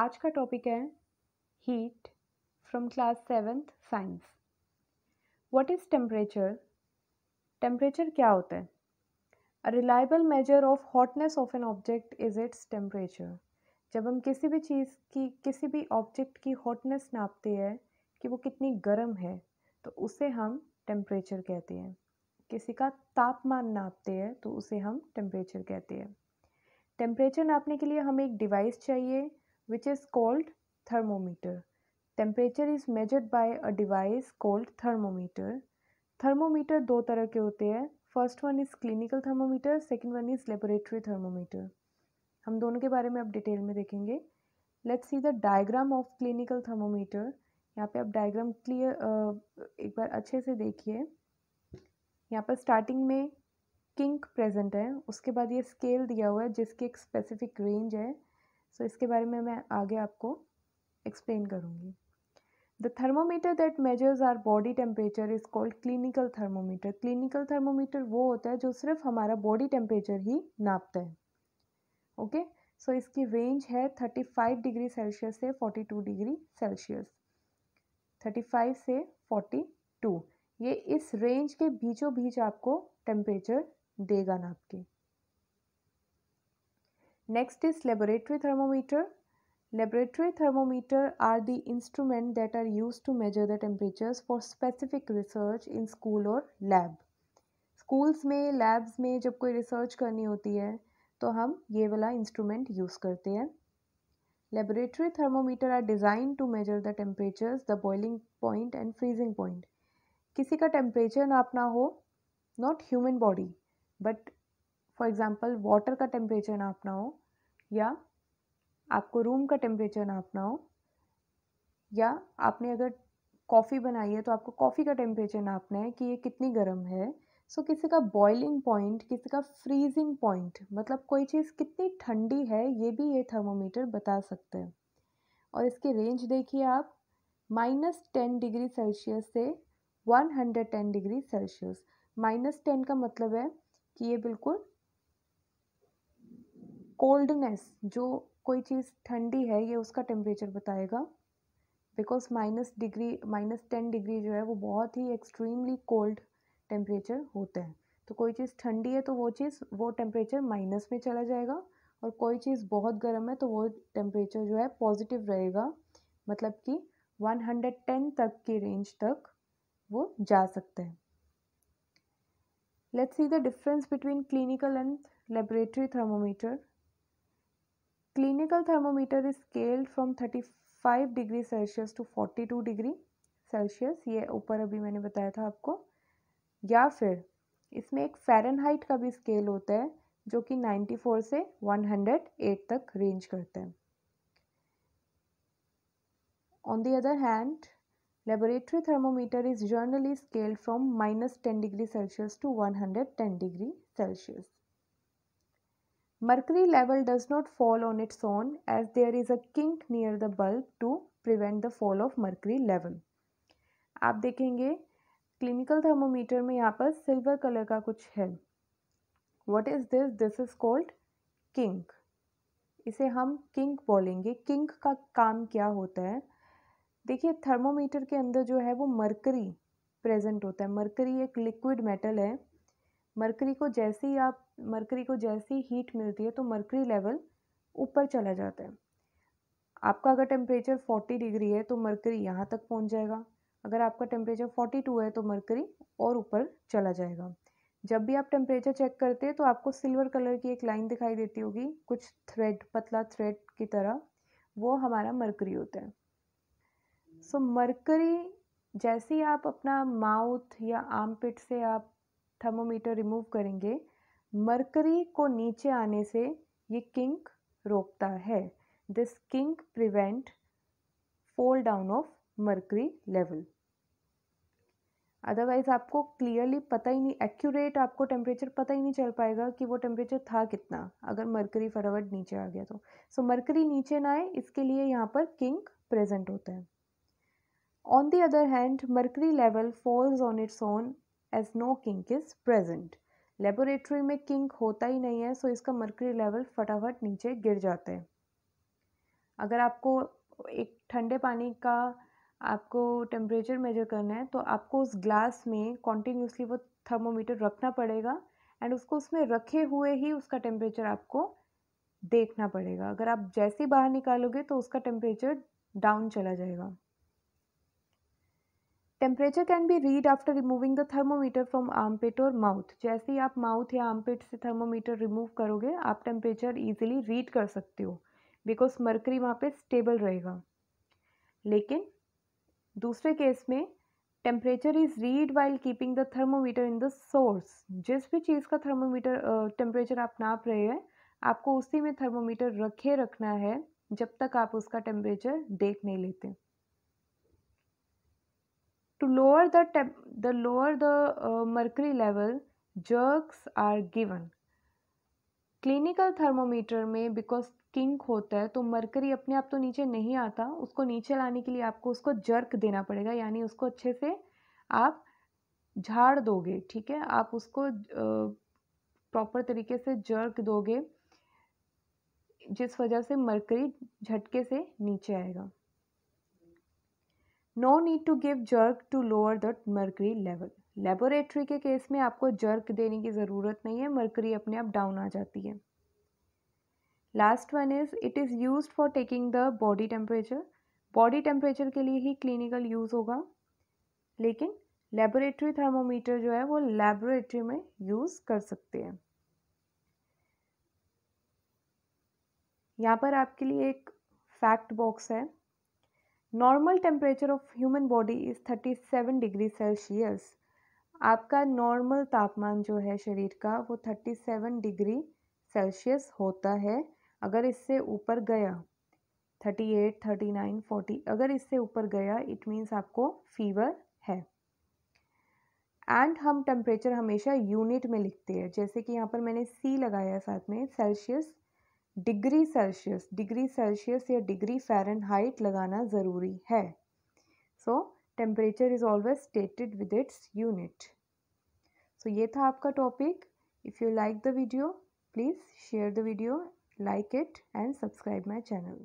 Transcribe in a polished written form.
आज का टॉपिक है heat from class 7th science. What is temperature? Temperature क्या होता है? A reliable measure of hotness of an object is its temperature. जब हम किसी भी चीज़ की किसी भी ऑब्जेक्ट की हॉटनेस नापते हैं कि वो कितनी गर्म है तो उसे हम टेम्परेचर कहते हैं। किसी का तापमान नापते हैं तो उसे हम टेम्परेचर कहते हैं। टेम्परेचर नापने के लिए हमें एक डिवाइस चाहिए which is called thermometer. Temperature is measured by a device called thermometer. Thermometer दो तरह के होते हैं. First one is clinical thermometer, second one is laboratory thermometer. हम दोनों के बारे में अब डिटेल में देखेंगे. Let's see the diagram of clinical thermometer. यहाँ पे आप डायग्राम क्लियर एक बार अच्छे से देखिए. यहाँ पर स्टार्टिंग में किंक प्रेजेंट है, उसके बाद ये स्केल दिया हुआ है जिसकी एक स्पेसिफिक रेंज है. सो इसके बारे में मैं आगे आपको एक्सप्लेन करूँगी. The thermometer that measures our body temperature is called clinical thermometer. Clinical thermometer वो होता है जो सिर्फ हमारा बॉडी टेम्परेचर ही नापता है. ओके, सो इसकी रेंज है 35 डिग्री सेल्सियस से 42 डिग्री सेल्सियस. 35 से 42, ये इस रेंज के बीचों बीच आपको टेम्परेचर देगा नाप के. Next is laboratory thermometer. Laboratory thermometer are the instruments that are used to measure the temperatures for specific research in school or lab. Schools में, labs में जब कोई research करनी होती है तो हम ये वाला instrument use करते हैं. Laboratory thermometer are designed to measure the temperatures, the boiling point and freezing point. किसी का temperature नापना हो, not human body, but for example water का टेम्परेचर नापना हो, या आपको रूम का टेम्परेचर नापना हो, या आपने अगर कॉफ़ी बनाई है तो आपको कॉफ़ी का टेम्परेचर नापना है कि ये कितनी गर्म है. सो किसी का बॉइलिंग पॉइंट, किसी का फ्रीजिंग पॉइंट, मतलब कोई चीज़ कितनी ठंडी है ये भी ये थर्मोमीटर बता सकते हैं. और इसकी रेंज देखिए आप, -10 डिग्री सेल्सियस से 110 डिग्री सेल्सियस. -10 का मतलब है कि ये बिल्कुल कोल्डनेस, जो कोई चीज़ ठंडी है ये उसका टेम्परेचर बताएगा. बिकॉज -10 डिग्री जो है वो बहुत ही एक्सट्रीमली कोल्ड टेम्परेचर होता है. तो कोई चीज़ ठंडी है तो वो टेम्परेचर माइनस में चला जाएगा, और कोई चीज़ बहुत गर्म है तो वो टेम्परेचर जो है पॉजिटिव रहेगा, मतलब कि 110 तक की रेंज तक वो जा सकते हैं. Let's see the difference between clinical and laboratory thermometer. Clinical thermometer is scaled from 35 degree Celsius to 42 degree Celsius. ये ऊपर अभी मैंने बताया था आपको. या फिर इसमें एक फ़ारेनहाइट का भी स्केल होता है जो कि 94 से 108 तक रेंज करता है. On the other hand, laboratory thermometer is generally scaled from -10 degree Celsius to 110 degree Celsius. Mercury level does not fall on its own as there is a kink near the bulb to prevent the fall of mercury level. आप देखेंगे clinical thermometer में यहाँ पर silver colour का कुछ है. What is this? This is called kink. इसे हम किंक बोलेंगे. किंक का काम क्या होता है? देखिए, थर्मोमीटर के अंदर जो है वो मरकरी प्रेजेंट होता है. मरकरी एक लिक्विड मेटल है. मरकरी को जैसे ही हीट मिलती है तो मरकरी लेवल ऊपर चला जाता है. आपका अगर टेम्परेचर 40 डिग्री है तो मरकरी यहाँ तक पहुँच जाएगा. अगर आपका टेम्परेचर 42 है तो मरकरी और ऊपर चला जाएगा. जब भी आप टेम्परेचर चेक करते हैं तो आपको सिल्वर कलर की एक लाइन दिखाई देती होगी, कुछ थ्रेड, पतला थ्रेड की तरह, वो हमारा मरकरी होता है. सो मरकरी, जैसे ही आप अपना माउथ या आर्मपिट से आप थर्मोमीटर रिमूव करेंगे, मरकरी को नीचे आने से ये किंक रोकता है. This kink prevent fall down of mercury level. Otherwise आपको क्लियरली पता ही नहीं, एक्यूरेट आपको टेम्परेचर पता ही नहीं चल पाएगा कि वो टेम्परेचर था कितना अगर मरकरी फटाफट नीचे आ गया तो. सो मरकरी नीचे ना आए इसके लिए यहाँ पर किंक प्रेजेंट होता है. On the other hand, mercury level falls on its own as no kink is present. Laboratory में किंक होता ही नहीं है, सो इसका मर्करी लेवल फटाफट नीचे गिर जाता है. अगर आपको एक ठंडे पानी का आपको टेम्परेचर मेजर करना है तो आपको उस ग्लास में कॉन्टीन्यूसली वो थर्मोमीटर रखना पड़ेगा एंड उसको उसमें रखे हुए ही उसका टेम्परेचर आपको देखना पड़ेगा। अगर आप जैसे ही बाहर निकालोगे तो उसका टेम्परेचर डाउन चला जाएगा। Temperature can be read after removing the thermometer from armpit और माउथ। जैसे ही आप माउथ या आर्मपिट से थर्मोमीटर रिमूव करोगे आप टेम्परेचर इजीली रीड कर सकते हो बिकॉज मर्करी वहाँ पे स्टेबल रहेगा। लेकिन दूसरे केस में temperature is read while keeping the thermometer in the source. जिस भी चीज़ का थर्मोमीटर टेम्परेचर आप नाप रहे हैं आपको उसी में थर्मोमीटर रखे रखना है जब तक आप उसका टेम्परेचर देख नहीं लेते। To lower the mercury level, jerks are given. Clinical thermometer में बिकॉज किंक होता है तो मरकरी अपने आप तो नीचे नहीं आता, उसको नीचे लाने के लिए आपको उसको जर्क देना पड़ेगा, यानी उसको अच्छे से आप झाड़ दोगे। ठीक है, आप उसको प्रॉपर तरीके से जर्क दोगे जिस वजह से मरकरी झटके से नीचे आएगा। No need to give jerk to lower the mercury level. Laboratory के केस में आपको जर्क देने की ज़रूरत नहीं है, मर्करी अपने आप डाउन आ जाती है। Last one is it is use for taking the body temperature. Body temperature के लिए ही क्लिनिकल यूज़ होगा, लेकिन लेबोरेटरी थर्मोमीटर जो है वो लेबोरेटरी में यूज़ कर सकते हैं। यहाँ पर आपके लिए एक फैक्ट बॉक्स है। Normal temperature of human body is 37 degree Celsius. आपका नॉर्मल तापमान जो है शरीर का वो 37 डिग्री सेल्सियस होता है। अगर इससे ऊपर गया 38, 39, 40 अगर इससे ऊपर गया इट मीन्स आपको फीवर है। एंड हम टेम्परेचर हमेशा यूनिट में लिखते हैं, जैसे कि यहाँ पर मैंने सी लगाया साथ में सेल्सियस, डिग्री सेल्सियस या डिग्री फ़ारेनहाइट लगाना ज़रूरी है। So temperature is always stated with its unit. So ये था आपका topic. If you like the video please share the video, like it and subscribe my channel.